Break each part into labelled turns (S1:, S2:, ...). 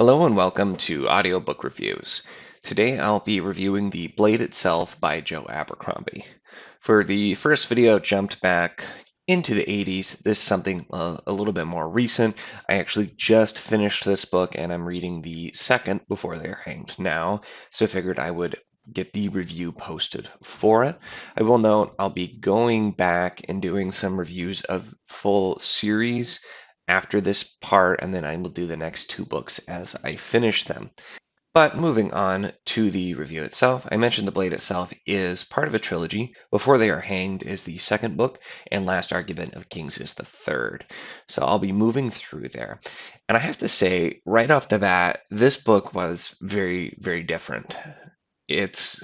S1: Hello and welcome to Audiobook Reviews. Today I'll be reviewing The Blade Itself by Joe Abercrombie. For the first video, jumped back into the 80s. This is something a little bit more recent. I actually just finished this book and I'm reading the second Before They're Hanged now, so I figured I would get the review posted for it. I will note I'll be going back and doing some reviews of full series after this part, and then I will do the next two books as I finish them. But moving on to the review itself, I mentioned The Blade itself is part of a trilogy. Before They Are Hanged is the second book, and Last Argument of Kings is the third. So I'll be moving through there. And I have to say, right off the bat, this book was very, very different. Its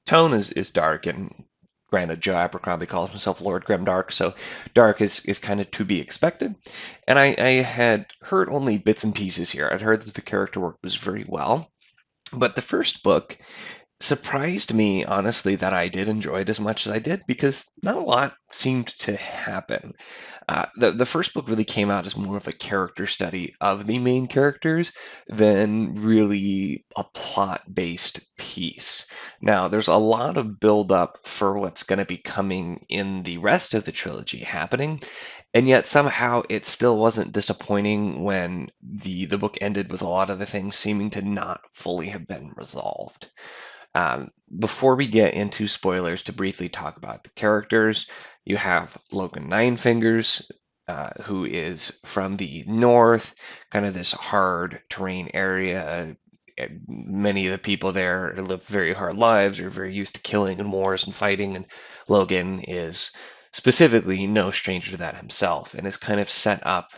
S1: tone is dark, and granted, Joe Abercrombie calls himself Lord Grimdark, so dark is kind of to be expected. And I had heard only bits and pieces here. I'd heard that the character work was very well, but the first book surprised me, honestly, that I did enjoy it as much as I did because not a lot seemed to happen. The first book really came out as more of a character study of the main characters than really a plot-based piece. Now, there's a lot of build-up for what's going to be coming in the rest of the trilogy happening, and yet somehow it still wasn't disappointing when the book ended with a lot of the things seeming to not fully have been resolved. Before we get into spoilers, to briefly talk about the characters, you have Logan Ninefingers, who is from the north, kind of this hard terrain area. Many of the people there live very hard lives, are very used to killing and wars and fighting, and Logan is specifically no stranger to that himself, and is kind of set up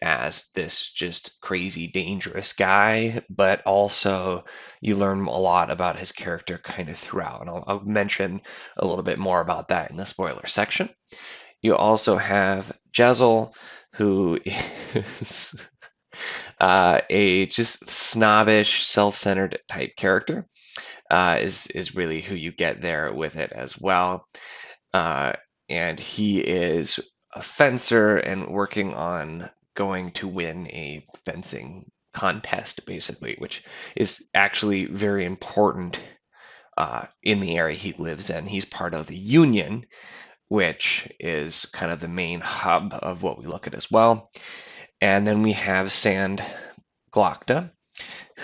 S1: as this just crazy, dangerous guy, but also you learn a lot about his character kind of throughout. And I'll mention a little bit more about that in the spoiler section. You also have Jezel, who is a just snobbish, self-centered type character, is really who you get there with it as well. And he is a fencer and working on going to win a fencing contest, basically, which is actually very important in the area he lives in. He's part of the Union, which is kind of the main hub of what we look at as well. And then we have Sand Glokta,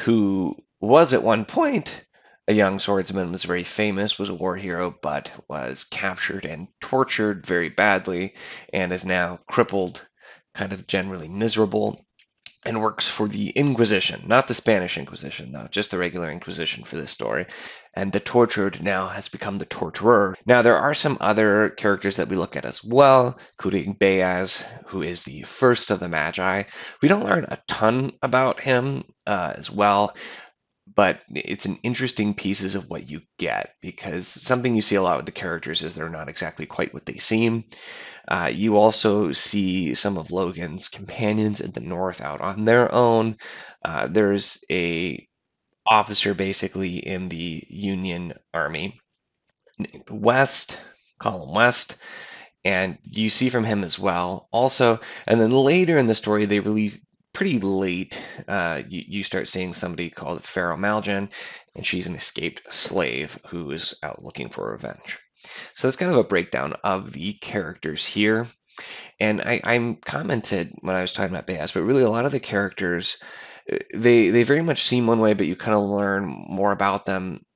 S1: who was at one point a young swordsman, was very famous, was a war hero, but was captured and tortured very badly, and is now crippled, kind of generally miserable, and works for the Inquisition, not the Spanish Inquisition, though, just the regular Inquisition for this story. And the tortured now has become the torturer. Now, there are some other characters that we look at as well, including Beaz, who is the first of the Magi. We don't learn a ton about him as well, but it's an interesting pieces of what you get, because something you see a lot with the characters is they're not exactly quite what they seem. You also see some of Logan's companions in the north out on their own. There's a officer basically in the Union Army named West, call him West, and you see from him as well. Also, and then later in the story, they release pretty late, you start seeing somebody called Pharaoh Maljan, and she's an escaped slave who is out looking for revenge. So that's kind of a breakdown of the characters here. And I commented when I was talking about Beaz, but really a lot of the characters, they very much seem one way, but you kind of learn more about them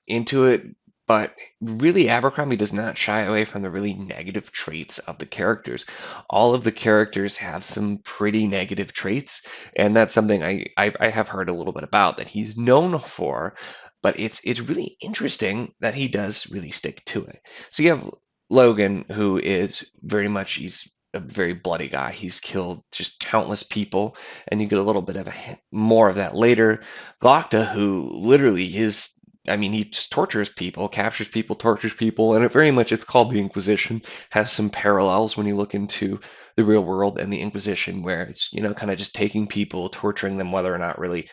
S1: into it. But really, Abercrombie does not shy away from the really negative traits of the characters. All of the characters have some pretty negative traits, and that's something I have heard a little bit about that he's known for. But it's really interesting that he does really stick to it. So you have Logan, who is very much he's a very bloody guy. He's killed just countless people, and you get a little bit of more of that later. Glokta, who literally is, I mean, he just tortures people, captures people, tortures people, and it very much, it's called the Inquisition, has some parallels when you look into the real world and the Inquisition, where it's, kind of just taking people, torturing them, whether or not really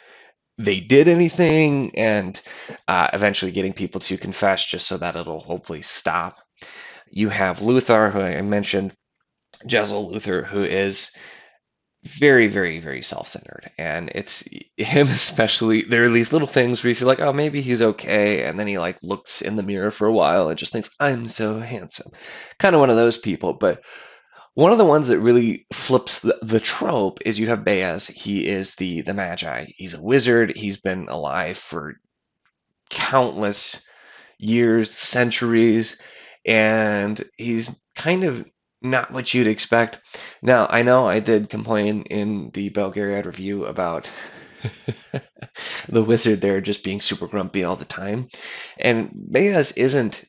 S1: they did anything, and eventually getting people to confess just so that it'll hopefully stop. You have Luthar, who I mentioned, Jezel Luthar, who is very, very, very self-centered, and him especially, there are these little things where you feel like, oh, maybe he's okay, and then he like looks in the mirror for a while and just thinks, I'm so handsome. Kind of one of those people. But one of the ones that really flips the trope is you have Baez. He is the Magi. He's a wizard. He's been alive for countless years, centuries, and he's kind of not what you'd expect. Now, I know I did complain in the Belgariad review about the wizard there just being super grumpy all the time. And Baez isn't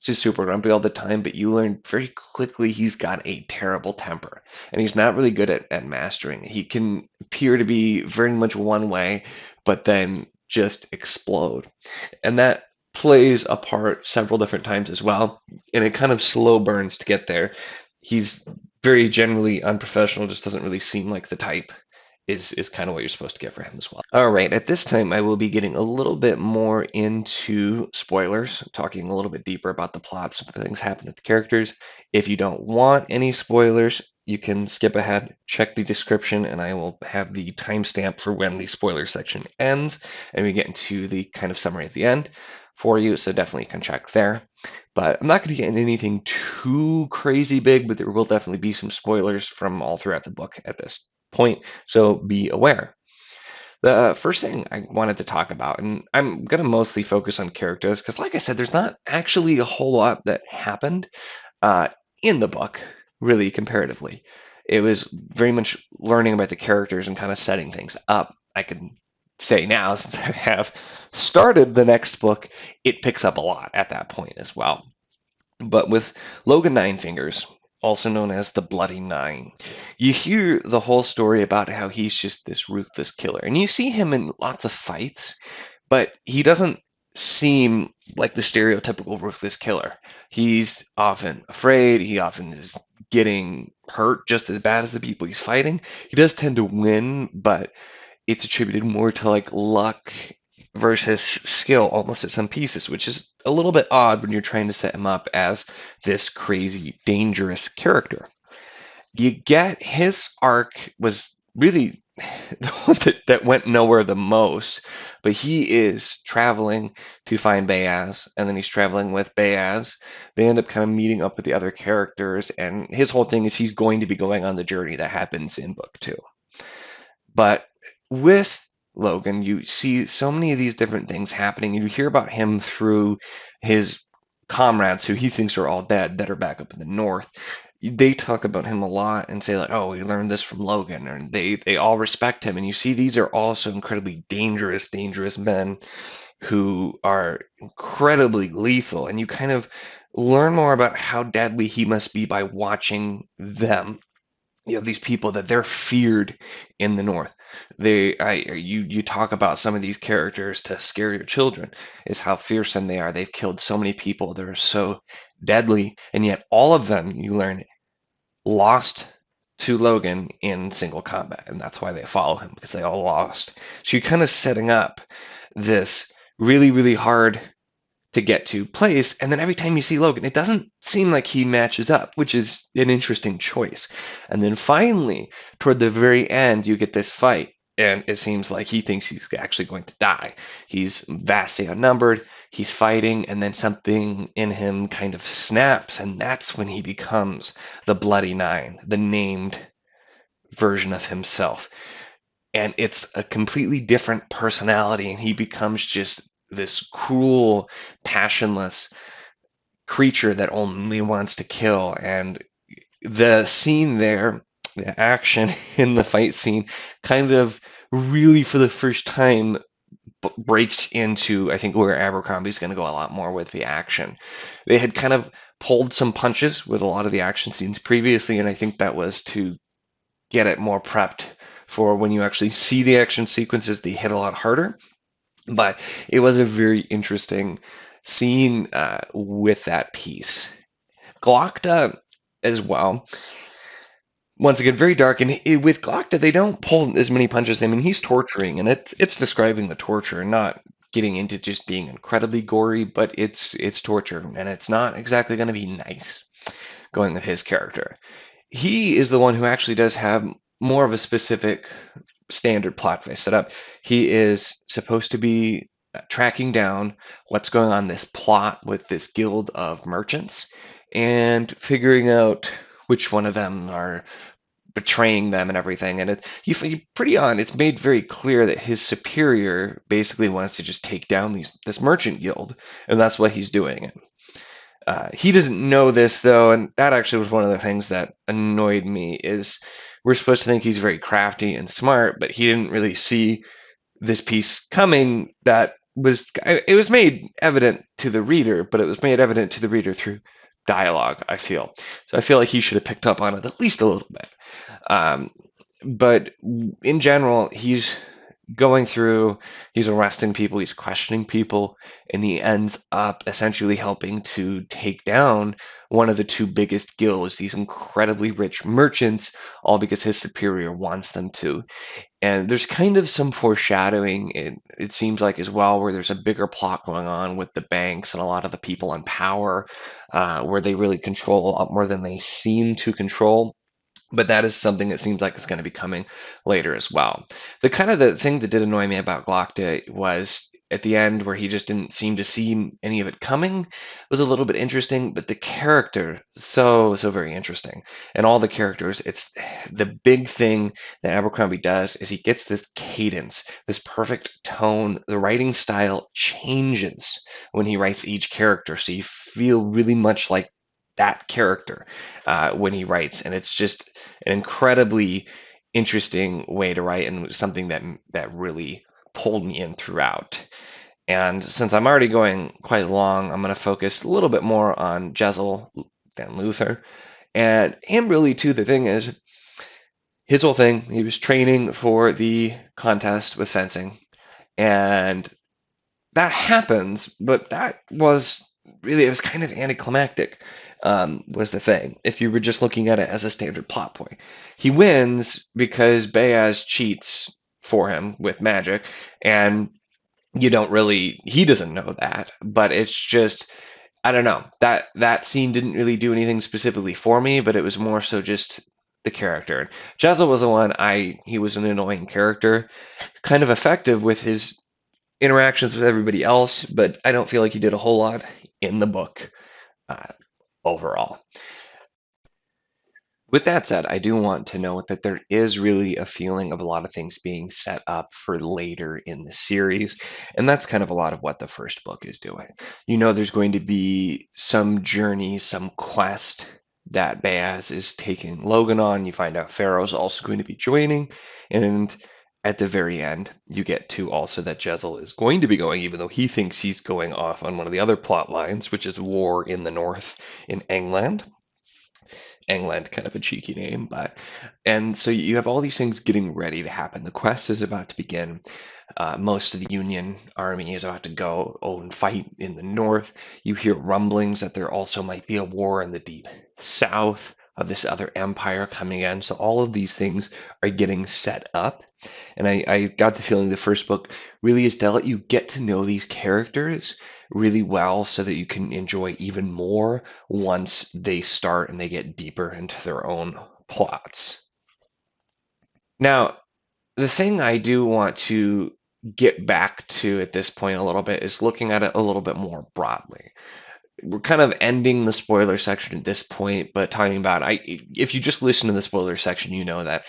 S1: just super grumpy all the time, but you learn very quickly he's got a terrible temper. And he's not really good at mastering it. He can appear to be very much one way, but then just explode. And that plays a part several different times as well. And it kind of slow burns to get there. He's very generally unprofessional, just doesn't really seem like the type is kind of what you're supposed to get for him as well. All right, at this time, I will be getting a little bit more into spoilers, talking a little bit deeper about the plots of the things happening with the characters. If you don't want any spoilers, you can skip ahead, check the description, and I will have the timestamp for when the spoiler section ends, and we get into the kind of summary at the end for you, so definitely you can check there. But I'm not going to get into anything too crazy big, but there will definitely be some spoilers from all throughout the book at this point, so be aware. The first thing I wanted to talk about, and I'm going to mostly focus on characters, because like I said, there's not actually a whole lot that happened uh, in the book, really, comparatively. It was very much learning about the characters and kind of setting things up. I can say now, since I have started the next book, it picks up a lot at that point as well. But with Logan Ninefingers, also known as the Bloody Nine, you hear the whole story about how he's just this ruthless killer. And you see him in lots of fights, but he doesn't seem like the stereotypical ruthless killer. He's often afraid, he often is getting hurt just as bad as the people he's fighting. He does tend to win, but it's attributed more to like luck versus skill almost at some pieces, which is a little bit odd when you're trying to set him up as this crazy, dangerous character. You get his arc was really the one that went nowhere the most, but he is traveling to find Baez, and then he's traveling with Baez. They end up kind of meeting up with the other characters, and his whole thing is he's going to be going on the journey that happens in book two. But with Logan, you see so many of these different things happening. You hear about him through his comrades who he thinks are all dead that are back up in the north. They talk about him a lot and say like, "Oh, we learned this from Logan," and they all respect him. And you see these are also incredibly dangerous men who are incredibly lethal. And you kind of learn more about how deadly he must be by watching them. You have these people that they're feared in the North. You talk about some of these characters to scare your children, is how fearsome they are. They've killed so many people. They're so deadly, and yet all of them, you learn, lost to Logan in single combat, and that's why they follow him, because they all lost. So you're kind of setting up this really, really hard to get to place, and then every time you see Logan, it doesn't seem like he matches up, which is an interesting choice. And then finally, toward the very end, you get this fight, and it seems like he thinks he's actually going to die. He's vastly outnumbered, he's fighting, and then something in him kind of snaps, and that's when he becomes the Bloody Nine, the named version of himself. And it's a completely different personality, and he becomes just this cruel, passionless creature that only wants to kill. And the scene there, the action in the fight scene, kind of really for the first time breaks into, I think, where Abercrombie's going to go a lot more with the action. They had kind of pulled some punches with a lot of the action scenes previously, and I think that was to get it more prepped for when you actually see the action sequences, they hit a lot harder. But it was a very interesting scene with that piece. Glokta as well. Once again, very dark. And with Glokta, they don't pull as many punches. I mean, he's torturing, and it's describing the torture, not getting into just being incredibly gory, but it's torture, and it's not exactly going to be nice going with his character. He is the one who actually does have more of a specific standard plot they set up. He is supposed to be tracking down what's going on in this plot with this guild of merchants and figuring out which one of them are betraying them and everything. And pretty on, it's made very clear that his superior basically wants to just take down this merchant guild, and that's why he's doing it. He doesn't know this though, and that actually was one of the things that annoyed me. Is we're supposed to think he's very crafty and smart, but he didn't really see this piece coming. It was made evident to the reader, but it was made evident to the reader through dialogue, I feel. So I feel like he should have picked up on it at least a little bit. Um, but in general, he's going through, he's arresting people, he's questioning people, and he ends up essentially helping to take down one of the two biggest guilds, these incredibly rich merchants, all because his superior wants them to. And there's kind of some foreshadowing, it seems like, as well, where there's a bigger plot going on with the banks and a lot of the people in power, where they really control a lot more than they seem to control. But that is something that seems like it's going to be coming later as well. The thing that did annoy me about Glockta was at the end where he just didn't seem to see any of it coming was a little bit interesting, but the character, so very interesting. And all the characters, it's the big thing that Abercrombie does is he gets this cadence, this perfect tone. The writing style changes when he writes each character, so you feel really much like that character when he writes, and it's just an incredibly interesting way to write, and something that really pulled me in throughout. And since I'm already going quite long, I'm going to focus a little bit more on Jezzel than Luther. And him really too, the thing is, his whole thing, he was training for the contest with fencing, and that happens, but that was really, it was kind of anticlimactic, was the thing. If you were just looking at it as a standard plot point, he wins because Bayaz cheats for him with magic, and he doesn't know that, but it's just, I don't know, that scene didn't really do anything specifically for me, but it was more so just the character. Jezzel was the one, he was an annoying character, kind of effective with his interactions with everybody else, but I don't feel like he did a whole lot in the book uh, overall. With that said, I do want to note that there is really a feeling of a lot of things being set up for later in the series, and that's kind of a lot of what the first book is doing. There's going to be some journey, some quest that Bayaz is taking Logan on. You find out Pharaoh's also going to be joining, and at the very end, you get to also that Jezzel is going to be going, even though he thinks he's going off on one of the other plot lines, which is war in the north in England. England, kind of a cheeky name, and so you have all these things getting ready to happen. The quest is about to begin. Most of the Union army is about to go and fight in the north. You hear rumblings that there also might be a war in the deep south of this other empire coming in. So all of these things are getting set up. And I got the feeling the first book really is to let you get to know these characters really well so that you can enjoy even more once they start and they get deeper into their own plots. Now, the thing I do want to get back to at this point a little bit is looking at it a little bit more broadly. We're kind of ending the spoiler section at this point, but talking about, if you just listen to the spoiler section, you know that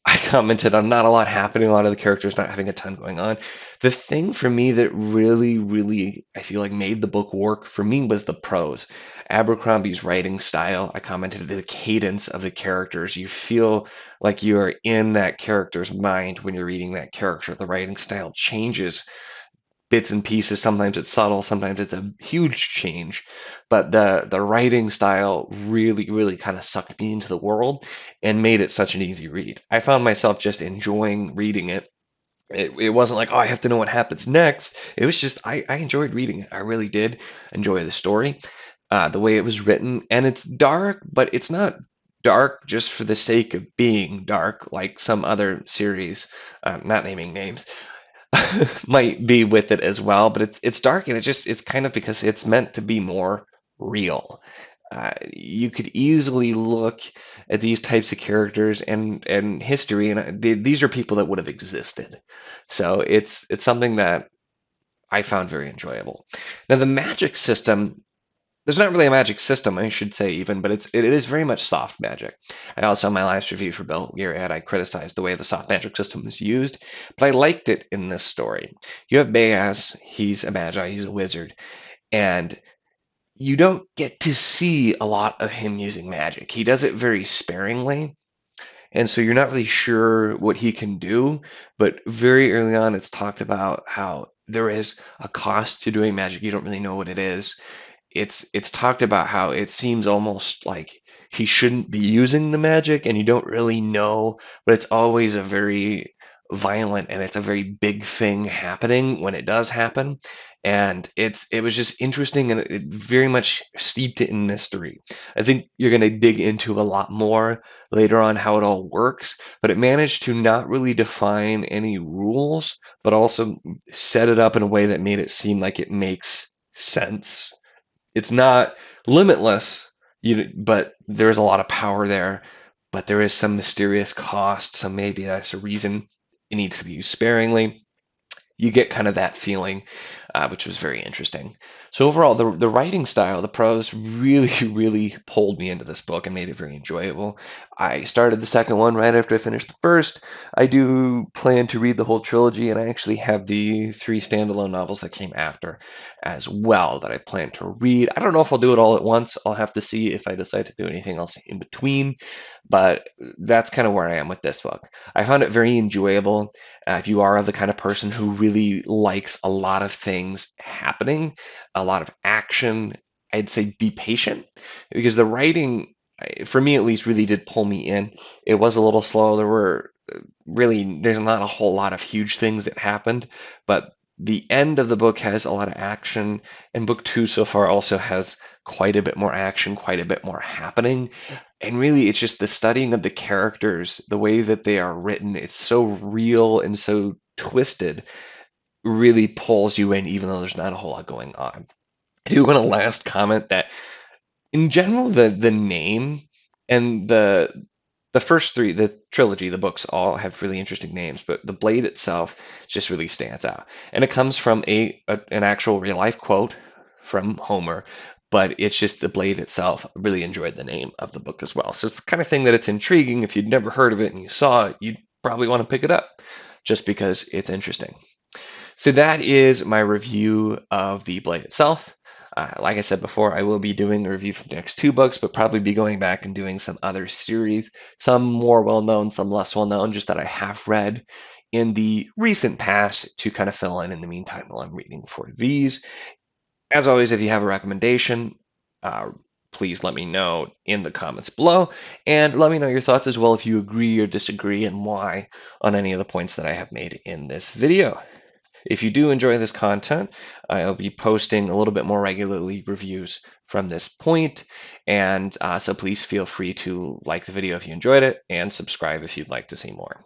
S1: I commented on not a lot happening, a lot of the characters not having a ton going on. The thing for me that really, I feel like made the book work for me was the prose. Abercrombie's writing style, I commented the cadence of the characters. You feel like you are in that character's mind when you're reading that character. The writing style changes bits and pieces. Sometimes it's subtle, sometimes it's a huge change, but the writing style really kind of sucked me into the world and made it such an easy read. I found myself just enjoying reading it. It wasn't like, oh, I have to know what happens next. It was just, I enjoyed reading it. I really did enjoy the story, the way it was written, and it's dark, but it's not dark just for the sake of being dark like some other series, not naming names, might be with it as well, but it's dark, and it's kind of because it's meant to be more real. You could easily look at these types of characters and history, and these are people that would have existed. So it's something that I found very enjoyable. Now the magic system, there's not really a magic system, I should say even, but it is very much soft magic. I also, in my last review for Bill Gearhead, I criticized the way the soft magic system was used, but I liked it in this story. You have Bayaz, he's a magi, he's a wizard, and you don't get to see a lot of him using magic. He does it very sparingly, and so you're not really sure what he can do, but very early on it's talked about how there is a cost to doing magic. You don't really know what it is. It's talked about how it seems almost like he shouldn't be using the magic and you don't really know, but it's always a very violent and it's a very big thing happening when it does happen. And it was just interesting and it very much steeped it in mystery. I think you're going to dig into a lot more later on how it all works, but it managed to not really define any rules, but also set it up in a way that made it seem like it makes sense. It's not limitless, but there's a lot of power there. But there is some mysterious cost, so maybe that's a reason it needs to be used sparingly. You get kind of that feeling, which was very interesting. So overall, the writing style, the prose, really, really pulled me into this book and made it very enjoyable. I started the second one right after I finished the first. I do plan to read the whole trilogy, and I actually have the 3 standalone novels that came after as well that I plan to read. I don't know if I'll do it all at once. I'll have to see if I decide to do anything else in between, but that's kind of where I am with this book. I found it very enjoyable. If you are the kind of person who really likes a lot of things happening, a lot of action, I'd say be patient because the writing, for me at least, really did pull me in. It was a little slow. There's not a whole lot of huge things that happened, but the end of the book has a lot of action, and book 2 so far also has quite a bit more action, quite a bit more happening. And really, it's just the studying of the characters, the way that they are written, it's so real and so twisted, really pulls you in, even though there's not a whole lot going on. I do want to last comment that in general, the name and the first 3, the trilogy, the books all have really interesting names, but the blade itself just really stands out. And it comes from an actual real life quote from Homer, but it's just the blade itself. I really enjoyed the name of the book as well. So it's the kind of thing that it's intriguing. If you'd never heard of it and you saw it, you'd probably want to pick it up just because it's interesting. So that is my review of the blade itself. Like I said before, I will be doing a review for the next 2 books, but probably be going back and doing some other series, some more well-known, some less well-known, just that I have read in the recent past to kind of fill in the meantime while I'm reading for these. As always, if you have a recommendation, please let me know in the comments below, and let me know your thoughts as well if you agree or disagree and why on any of the points that I have made in this video. If you do enjoy this content, I'll be posting a little bit more regularly reviews from this point, and so please feel free to like the video if you enjoyed it, and subscribe if you'd like to see more.